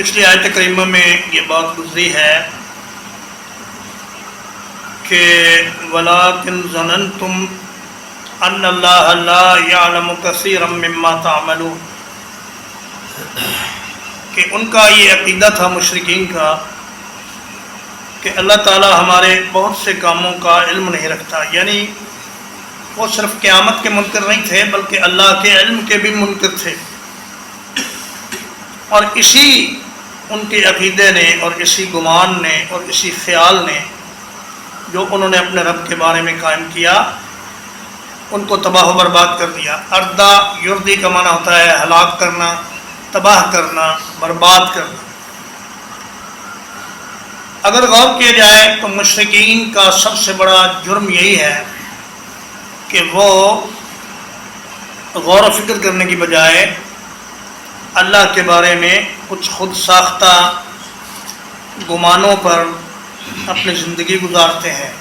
پچھلی آیت کریمہ میں یہ بات گزری ہے کہ وَلَٰكِنْ ظَنَنْتُمْ أَنَّ اللَّهَ لَا يَعْلَمُ كَثِيرًا مِّمَّا تَعْمَلُونَ، کہ ان کا یہ عقیدہ تھا مشرکین کا کہ اللہ تعالیٰ ہمارے بہت سے کاموں کا علم نہیں رکھتا، یعنی وہ صرف قیامت کے منکر نہیں تھے بلکہ اللہ کے علم کے بھی منکر تھے، اور اسی ان کے عقیدے نے اور اسی گمان نے اور اسی خیال نے جو انہوں نے اپنے رب کے بارے میں قائم کیا ان کو تباہ و برباد کر دیا۔ اردہ یردی کا معنی ہوتا ہے ہلاک کرنا، تباہ کرنا، برباد کرنا۔ اگر غور کیا جائے تو مشرکین کا سب سے بڑا جرم یہی ہے کہ وہ غور و فکر کرنے کی بجائے اللہ کے بارے میں کچھ خود ساختہ گمانوں پر اپنی زندگی گزارتے ہیں۔